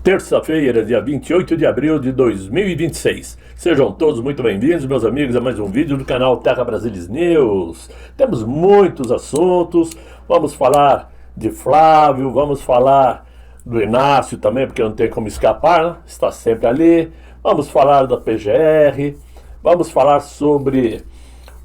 Terça-feira, dia 28 de abril de 2026. Sejam todos muito bem-vindos, meus amigos, a mais um vídeo do canal Terra Brasilis News. Temos muitos assuntos, vamos falar de Flávio, vamos falar do Inácio também, porque não tem como escapar, né? Está sempre ali. Vamos falar da PGR, vamos falar sobre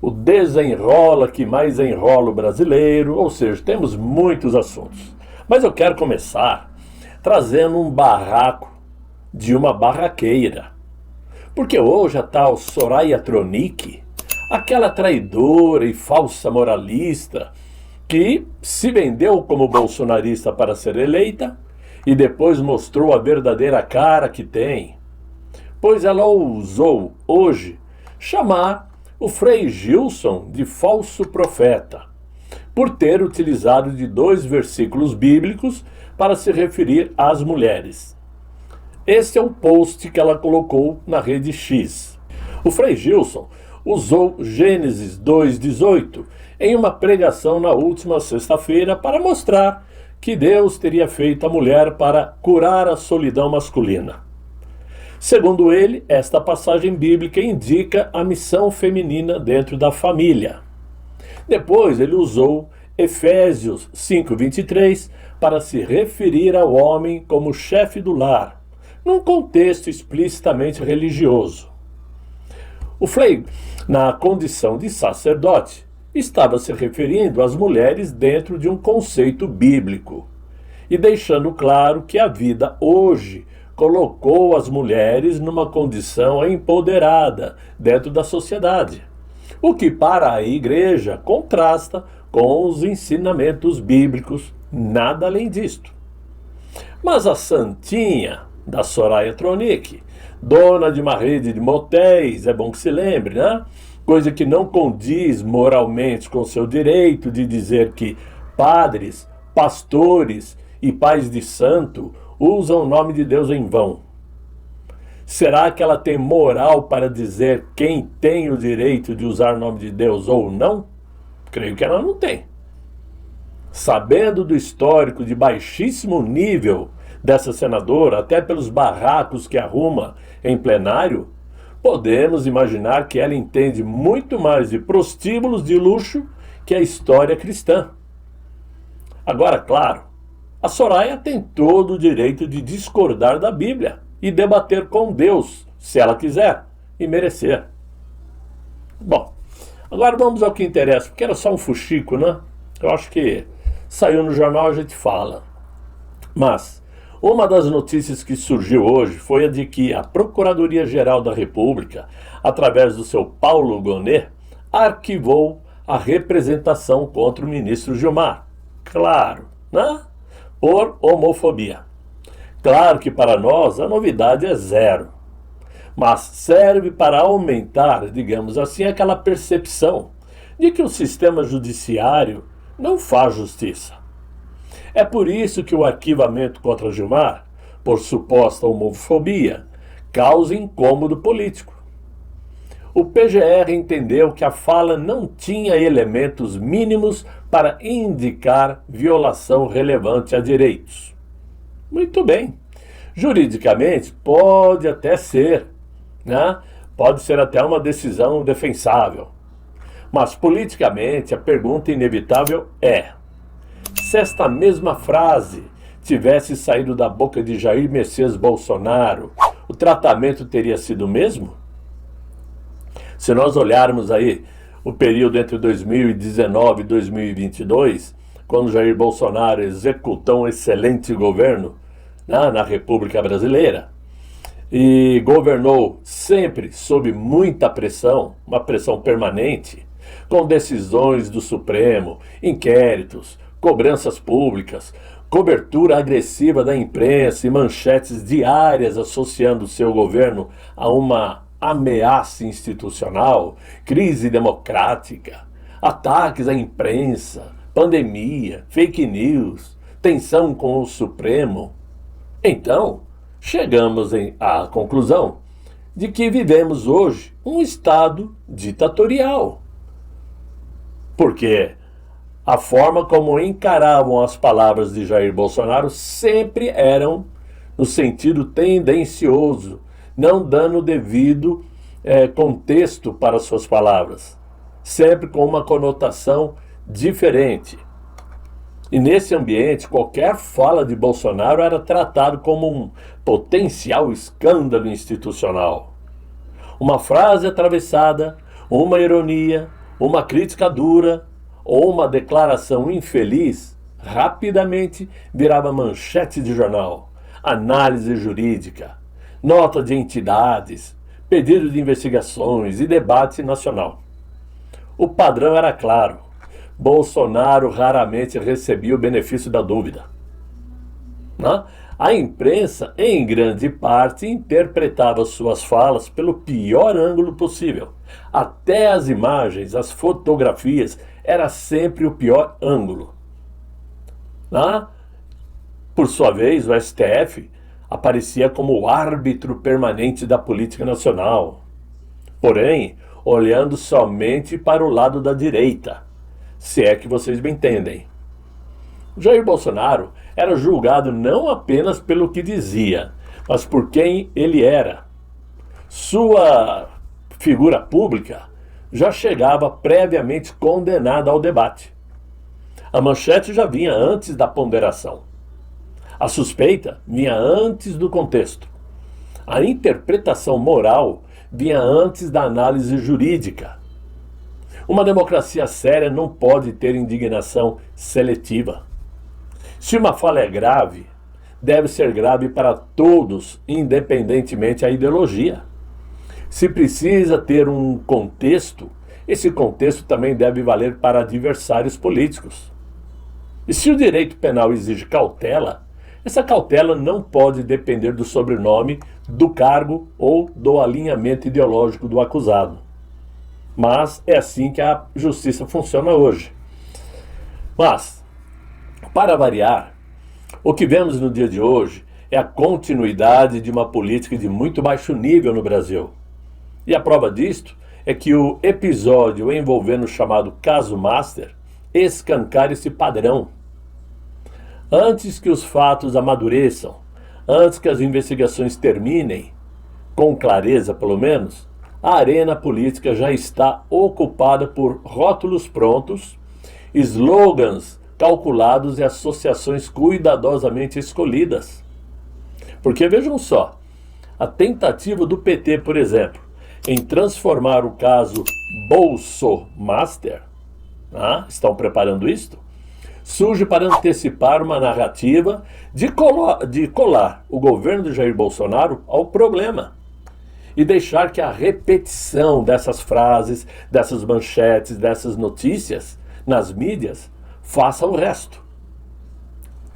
o desenrola que mais enrola o brasileiro, ou seja, temos muitos assuntos. Mas eu quero começar trazendo um barraco de uma barraqueira. Porque hoje a tal Soraya Tronic, aquela traidora e falsa moralista, que se vendeu como bolsonarista para ser eleita e depois mostrou a verdadeira cara que tem, pois ela ousou hoje chamar o Frei Gilson de falso profeta, por ter utilizado de 2 versículos bíblicos para se referir às mulheres. Este é o post que ela colocou na rede X. O Frei Gilson usou Gênesis 2,18 em uma pregação na última sexta-feira para mostrar que Deus teria feito a mulher para curar a solidão masculina. Segundo ele, esta passagem bíblica indica a missão feminina dentro da família. Depois ele usou Efésios 5,23 para se referir ao homem como chefe do lar, num contexto explicitamente religioso. O Frei, na condição de sacerdote, estava se referindo às mulheres dentro de um conceito bíblico, e deixando claro que a vida hoje colocou as mulheres numa condição empoderada dentro da sociedade, o que para a igreja contrasta com os ensinamentos bíblicos, nada além disto. Mas a santinha da Soraya Tronic, dona de uma rede de motéis, é bom que se lembre, né? Coisa que não condiz moralmente com seu direito de dizer que padres, pastores e pais de santo usam o nome de Deus em vão. Será que ela tem moral para dizer quem tem o direito de usar o nome de Deus ou não? Creio que ela não tem. Sabendo do histórico de baixíssimo nível dessa senadora, até pelos barracos que arruma em plenário, podemos imaginar que ela entende muito mais de prostíbulos de luxo que a história cristã. Agora, claro, a Soraya tem todo o direito de discordar da Bíblia e debater com Deus, se ela quiser e merecer. Bom, agora vamos ao que interessa, porque era só um fuxico, né? Eu acho que saiu no jornal, a gente fala. Mas uma das notícias que surgiu hoje foi a de que a Procuradoria-Geral da República, através do seu Paulo Gonet, arquivou a representação contra o ministro Gilmar. Claro, né? Por homofobia. Claro que para nós a novidade é zero, mas serve para aumentar, digamos assim, aquela percepção de que o sistema judiciário não faz justiça. É por isso que o arquivamento contra Gilmar, por suposta homofobia, causa incômodo político. O PGR entendeu que a fala não tinha elementos mínimos para indicar violação relevante a direitos. Muito bem. Juridicamente, pode até ser, né? Pode ser até uma decisão defensável. Mas politicamente, a pergunta inevitável é: se esta mesma frase tivesse saído da boca de Jair Messias Bolsonaro, o tratamento teria sido o mesmo? Se nós olharmos aí o período entre 2019 e 2022, quando Jair Bolsonaro executou um excelente governo, né, na República Brasileira, e governou sempre sob muita pressão, uma pressão permanente, com decisões do Supremo, inquéritos, cobranças públicas, cobertura agressiva da imprensa e manchetes diárias associando seu governo a uma ameaça institucional, crise democrática, ataques à imprensa, pandemia, fake news, tensão com o Supremo. Então, chegamos à conclusão de que vivemos hoje um estado ditatorial. Porque a forma como encaravam as palavras de Jair Bolsonaro sempre eram no sentido tendencioso, não dando devido contexto para suas palavras, sempre com uma conotação diferente. E nesse ambiente, qualquer fala de Bolsonaro era tratado como um potencial escândalo institucional. Uma frase atravessada, uma ironia, uma crítica dura ou uma declaração infeliz rapidamente virava manchete de jornal, análise jurídica, nota de entidades, pedido de investigações e debate nacional. O padrão era claro. Bolsonaro raramente recebia o benefício da dúvida. A imprensa, em grande parte, interpretava suas falas pelo pior ângulo possível. Até as imagens, as fotografias, era sempre o pior ângulo. Por sua vez, o STF aparecia como o árbitro permanente da política nacional. Porém, olhando somente para o lado da direita, se é que vocês me entendem. Jair Bolsonaro era julgado não apenas pelo que dizia, mas por quem ele era. Sua figura pública já chegava previamente condenada ao debate. A manchete já vinha antes da ponderação. A suspeita vinha antes do contexto. A interpretação moral vinha antes da análise jurídica. Uma democracia séria não pode ter indignação seletiva. Se uma fala é grave, deve ser grave para todos, independentemente da ideologia. Se precisa ter um contexto, esse contexto também deve valer para adversários políticos. E se o direito penal exige cautela, essa cautela não pode depender do sobrenome, do cargo ou do alinhamento ideológico do acusado. Mas é assim que a justiça funciona hoje. Mas, para variar, o que vemos no dia de hoje é a continuidade de uma política de muito baixo nível no Brasil. E a prova disto é que o episódio envolvendo o chamado caso Master escancara esse padrão. Antes que os fatos amadureçam, antes que as investigações terminem, com clareza pelo menos, a arena política já está ocupada por rótulos prontos, slogans calculados e associações cuidadosamente escolhidas. Porque vejam só, a tentativa do PT, por exemplo, em transformar o caso Bolsomaster, estão preparando isto? Surge para antecipar uma narrativa de colar o governo de Jair Bolsonaro ao problema e deixar que a repetição dessas frases, dessas manchetes, dessas notícias nas mídias faça o resto.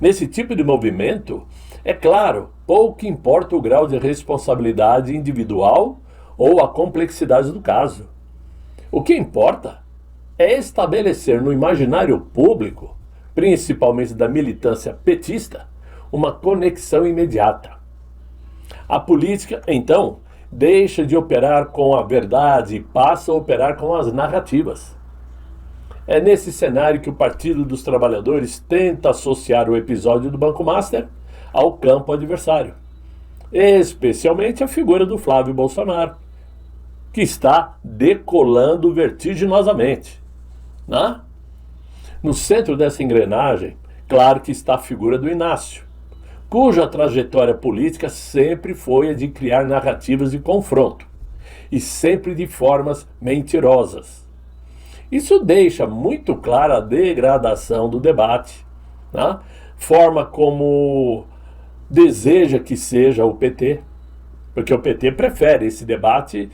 Nesse tipo de movimento, é claro, pouco importa o grau de responsabilidade individual ou a complexidade do caso. O que importa é estabelecer no imaginário público, principalmente da militância petista, uma conexão imediata. A política, então, deixa de operar com a verdade e passa a operar com as narrativas. É nesse cenário que o Partido dos Trabalhadores tenta associar o episódio do Banco Master ao campo adversário, especialmente a figura do Flávio Bolsonaro, que está decolando vertiginosamente. No centro dessa engrenagem, claro que está a figura do Inácio, cuja trajetória política sempre foi a de criar narrativas de confronto, e sempre de formas mentirosas. Isso deixa muito clara a degradação do debate, forma como deseja que seja o PT, porque o PT prefere esse debate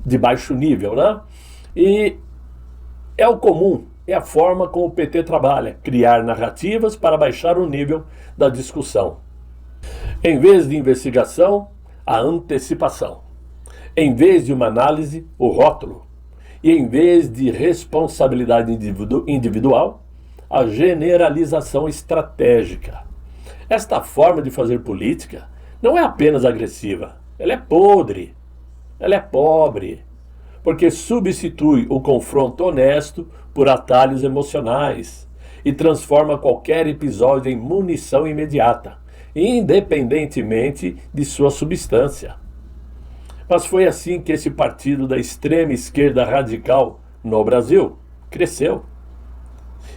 de baixo nível, E é o comum, é a forma como o PT trabalha, criar narrativas para baixar o nível da discussão. Em vez de investigação, a antecipação. Em vez de uma análise, o rótulo. E em vez de responsabilidade individual, a generalização estratégica. Esta forma de fazer política não é apenas agressiva, ela é podre, ela é pobre, porque substitui o confronto honesto por atalhos emocionais e transforma qualquer episódio em munição imediata, independentemente de sua substância. Mas foi assim que esse partido da extrema esquerda radical no Brasil cresceu.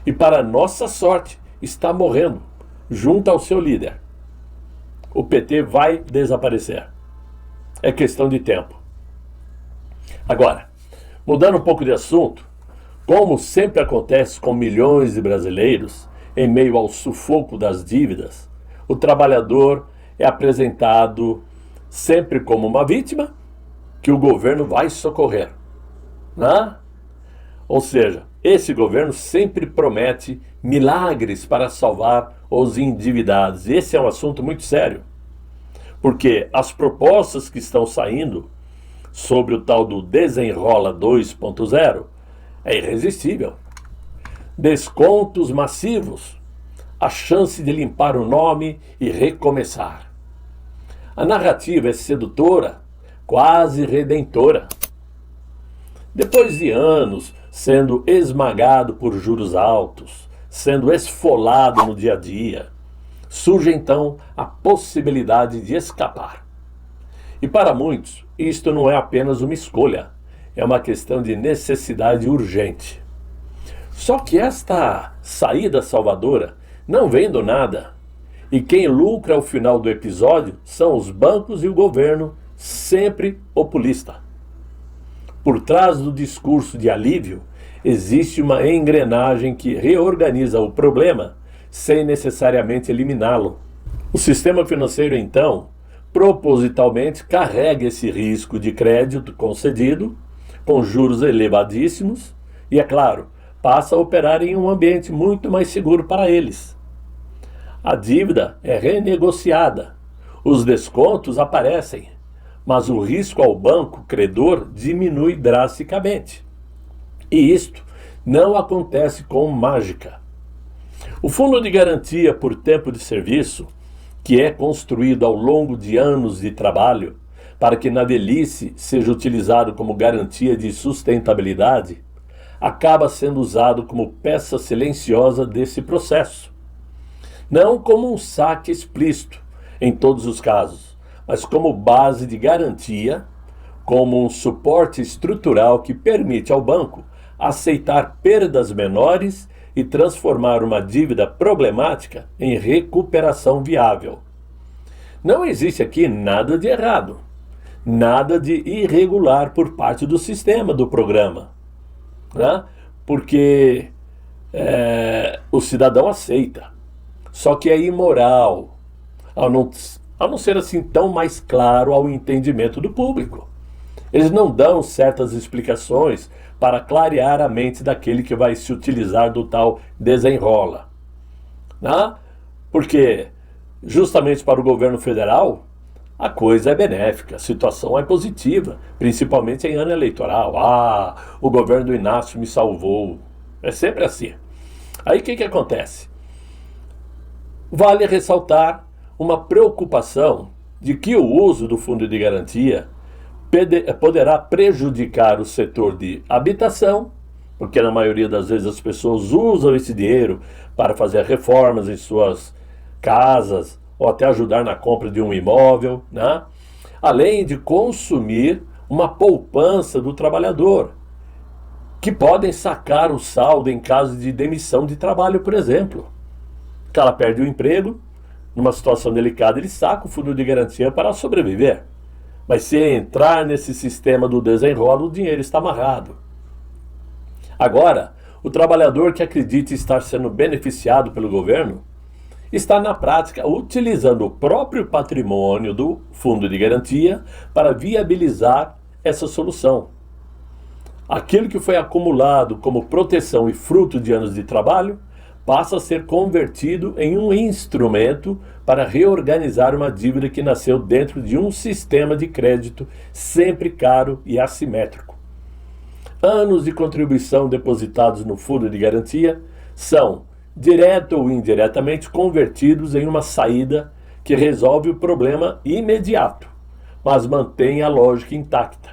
E para nossa sorte, está morrendo, junto ao seu líder. O PT vai desaparecer. É questão de tempo. Agora, mudando um pouco de assunto, como sempre acontece com milhões de brasileiros, em meio ao sufoco das dívidas, o trabalhador é apresentado sempre como uma vítima que o governo vai socorrer, né? Ou seja, esse governo sempre promete milagres para salvar os endividados. Esse é um assunto muito sério, porque as propostas que estão saindo sobre o tal do Desenrola 2.0 é irresistível. Descontos massivos, a chance de limpar o nome e recomeçar. A narrativa é sedutora, quase redentora. Depois de anos sendo esmagado por juros altos, sendo esfolado no dia a dia, surge então a possibilidade de escapar. E para muitos, isto não é apenas uma escolha, é uma questão de necessidade urgente. Só que esta saída salvadora não vem do nada. E quem lucra ao final do episódio são os bancos e o governo, sempre populista. Por trás do discurso de alívio, existe uma engrenagem que reorganiza o problema sem necessariamente eliminá-lo. O sistema financeiro, então, propositalmente carrega esse risco de crédito concedido, com juros elevadíssimos, e, é claro, passa a operar em um ambiente muito mais seguro para eles. A dívida é renegociada, os descontos aparecem, mas o risco ao banco credor diminui drasticamente. E isto não acontece com mágica. O Fundo de Garantia por Tempo de Serviço, que é construído ao longo de anos de trabalho, para que na velhice seja utilizado como garantia de sustentabilidade, acaba sendo usado como peça silenciosa desse processo. Não como um saque explícito, em todos os casos, mas como base de garantia, como um suporte estrutural que permite ao banco aceitar perdas menores e transformar uma dívida problemática em recuperação viável. Não existe aqui nada de errado, nada de irregular por parte do sistema do programa, né? Porque o cidadão aceita, só que é imoral, ao não ser assim tão mais claro ao entendimento do público. Eles não dão certas explicações para clarear a mente daquele que vai se utilizar do tal desenrola, né? Porque justamente para o governo federal a coisa é benéfica, a situação é positiva, principalmente em ano eleitoral. O governo do Inácio me salvou. É sempre assim. Aí o que acontece? Vale ressaltar uma preocupação de que o uso do fundo de garantia poderá prejudicar o setor de habitação, porque na maioria das vezes as pessoas usam esse dinheiro para fazer reformas em suas casas ou até ajudar na compra de um imóvel, né? Além de consumir uma poupança do trabalhador, que podem sacar o saldo em caso de demissão de trabalho, por exemplo. O cara perde o emprego, numa situação delicada ele saca o fundo de garantia para sobreviver. Mas se entrar nesse sistema do desenrola, o dinheiro está amarrado. Agora, o trabalhador que acredita estar sendo beneficiado pelo governo está, na prática, utilizando o próprio patrimônio do fundo de garantia para viabilizar essa solução. Aquilo que foi acumulado como proteção e fruto de anos de trabalho passa a ser convertido em um instrumento para reorganizar uma dívida que nasceu dentro de um sistema de crédito sempre caro e assimétrico. Anos de contribuição depositados no fundo de garantia são, direto ou indiretamente, convertidos em uma saída que resolve o problema imediato, mas mantém a lógica intacta.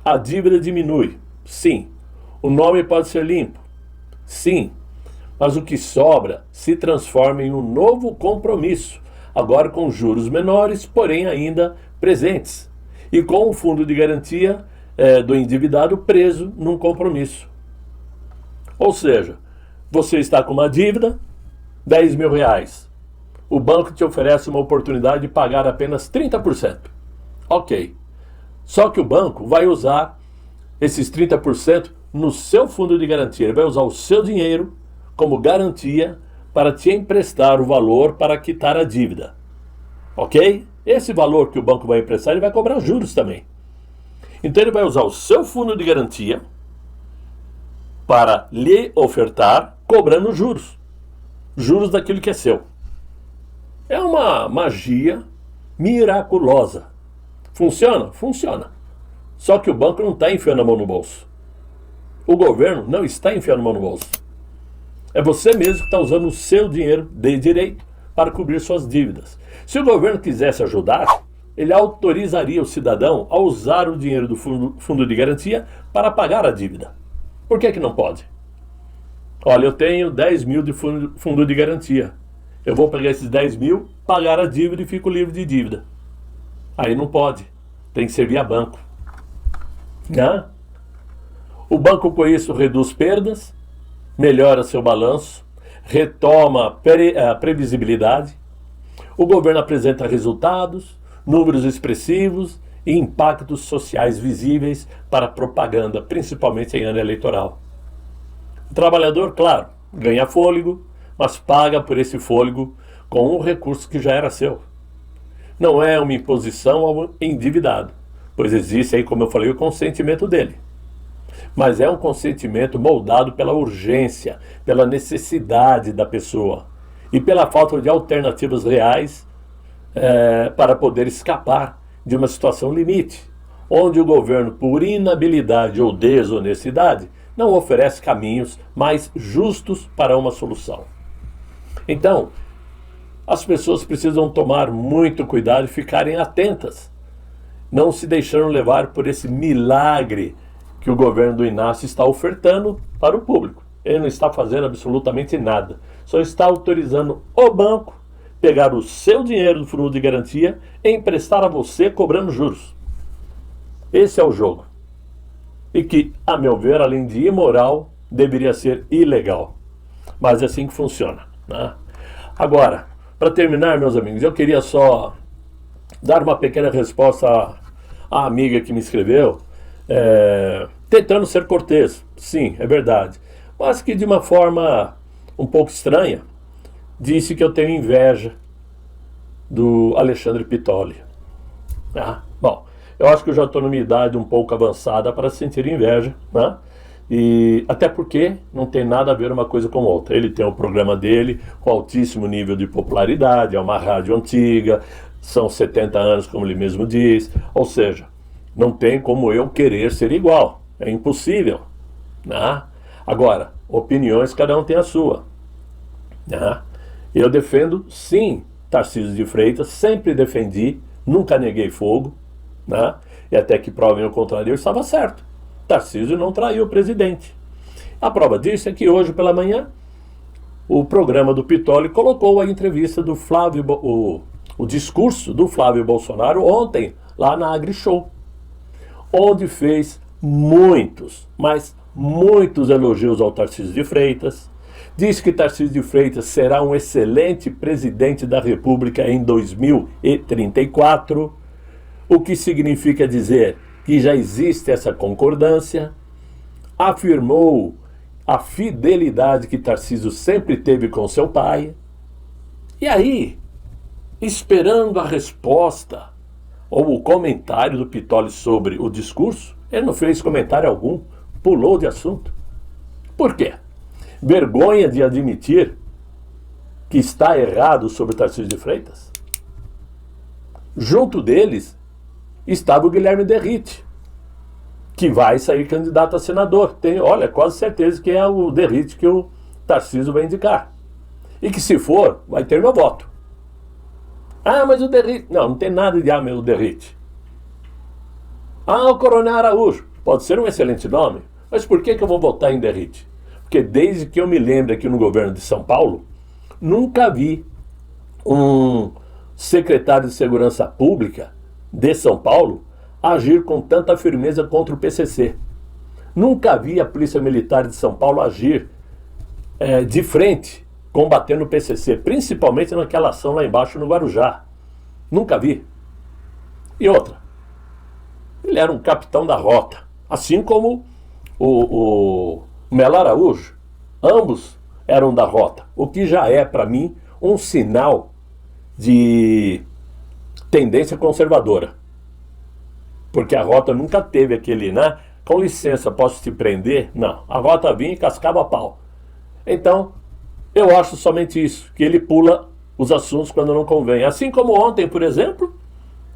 A dívida diminui, sim. O nome pode ser limpo, sim. Mas o que sobra se transforma em um novo compromisso, agora com juros menores, porém ainda presentes, e com o fundo de garantia do endividado preso num compromisso. Ou seja, você está com uma dívida, 10 mil reais. O banco te oferece uma oportunidade de pagar apenas 30%. Ok. Só que o banco vai usar esses 30% no seu fundo de garantia. Ele vai usar o seu dinheiro como garantia para te emprestar o valor para quitar a dívida. Ok? Esse valor que o banco vai emprestar, ele vai cobrar juros também. Então ele vai usar o seu fundo de garantia para lhe ofertar, cobrando juros. Juros daquilo que é seu. É uma magia miraculosa. Funciona? Funciona. Só que o banco não está enfiando a mão no bolso. O governo não está enfiando a mão no bolso. É você mesmo que está usando o seu dinheiro de direito para cobrir suas dívidas. Se o governo quisesse ajudar, ele autorizaria o cidadão a usar o dinheiro do fundo de garantia para pagar a dívida. Por que não pode? Olha, eu tenho 10 mil de fundo de garantia. Eu vou pegar esses 10 mil, pagar a dívida e fico livre de dívida. Aí não pode. Tem que ser via banco. Né? O banco com isso reduz perdas, melhora seu balanço, retoma a previsibilidade. O governo apresenta resultados, números expressivos e impactos sociais visíveis para propaganda, principalmente em ano eleitoral. O trabalhador, claro, ganha fôlego, mas paga por esse fôlego com um recurso que já era seu. Não é uma imposição ao endividado, pois existe aí, como eu falei, o consentimento dele. Mas é um consentimento moldado pela urgência, pela necessidade da pessoa e pela falta de alternativas reais para poder escapar de uma situação limite, onde o governo, por inabilidade ou desonestidade, não oferece caminhos mais justos para uma solução. Então, as pessoas precisam tomar muito cuidado e ficarem atentas, não se deixando levar por esse milagre que o governo do Inácio está ofertando para o público. Ele não está fazendo absolutamente nada, só está autorizando o banco pegar o seu dinheiro do fundo de garantia e emprestar a você cobrando juros. Esse é o jogo. E que, a meu ver, além de imoral, deveria ser ilegal. Mas é assim que funciona, né? Agora, para terminar, meus amigos, eu queria só dar uma pequena resposta à amiga que me escreveu, tentando ser cortês. Sim, é verdade. Mas que de uma forma um pouco estranha, disse que eu tenho inveja do Alexandre Pitoli. Bom, eu acho que eu já estou numa idade um pouco avançada para sentir inveja, né? E até porque não tem nada a ver uma coisa com outra. Ele tem o programa dele com altíssimo nível de popularidade, é uma rádio antiga, são 70 anos, como ele mesmo diz. Ou seja, não tem como eu querer ser igual. É impossível, né? Agora, opiniões, cada um tem a sua, né? Eu defendo, sim, Tarcísio de Freitas, sempre defendi, nunca neguei fogo, né? E até que provem o contrário, eu estava certo. Tarcísio não traiu o presidente. A prova disso é que hoje pela manhã o programa do Pitoli colocou a entrevista do Flávio, o discurso do Flávio Bolsonaro ontem lá na AgriShow, onde fez muitos, mas muitos elogios ao Tarcísio de Freitas. Diz que Tarcísio de Freitas será um excelente presidente da República em 2034, o que significa dizer que já existe essa concordância. Afirmou a fidelidade que Tarcísio sempre teve com seu pai. E aí, esperando a resposta ou o comentário do Pitoli sobre o discurso, ele não fez comentário algum, pulou de assunto. Por quê? Vergonha de admitir que está errado sobre Tarcísio de Freitas? Junto deles estava o Guilherme Derrite, que vai sair candidato a senador. Olha, quase certeza que é o Derrite que o Tarcísio vai indicar. E que se for, vai ter meu voto. Mas o Derrite... Não tem nada de meu Derrite. O Coronel Araújo. Pode ser um excelente nome, mas por que eu vou votar em Derrite? Porque desde que eu me lembro aqui no governo de São Paulo, nunca vi um secretário de Segurança Pública de São Paulo agir com tanta firmeza contra o PCC. Nunca vi a Polícia Militar de São Paulo agir de frente, combatendo o PCC, principalmente naquela ação lá embaixo no Guarujá. Nunca vi. E outra, ele era um capitão da rota, assim como o Melo Araújo. Ambos eram da rota, o que já é, para mim, um sinal de tendência conservadora. Porque a rota nunca teve aquele, né? Com licença, posso te prender? Não, a rota vinha e cascava a pau. Então, eu acho somente isso, que ele pula os assuntos quando não convém. Assim como ontem, por exemplo,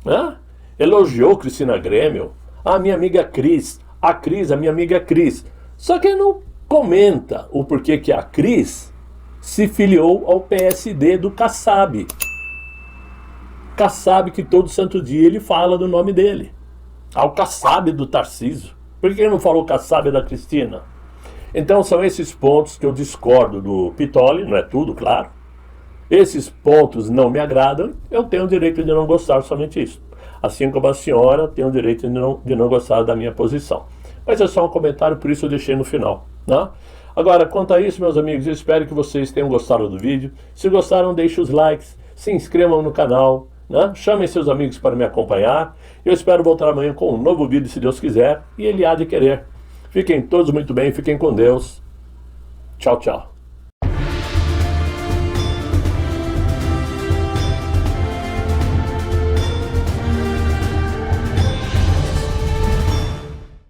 né? Elogiou Cristina Grêmio, a minha amiga Cris, a minha amiga Cris. Só que não comenta o porquê que a Cris se filiou ao PSD do Kassab. Kassab, que todo santo dia ele fala do nome dele. Ao Kassab do Tarcísio. Por que ele não falou Kassab da Cristina? Então são esses pontos que eu discordo do Pitoli, não é tudo, claro. Esses pontos não me agradam, eu tenho o direito de não gostar, somente isso. Assim como a senhora tem o direito de não gostar da minha posição. Mas é só um comentário, por isso eu deixei no final, né? Agora, quanto a isso, meus amigos, eu espero que vocês tenham gostado do vídeo. Se gostaram, deixem os likes, se inscrevam no canal, né? Chamem seus amigos para me acompanhar. Eu espero voltar amanhã com um novo vídeo, se Deus quiser, e Ele há de querer. Fiquem todos muito bem, fiquem com Deus. Tchau, tchau.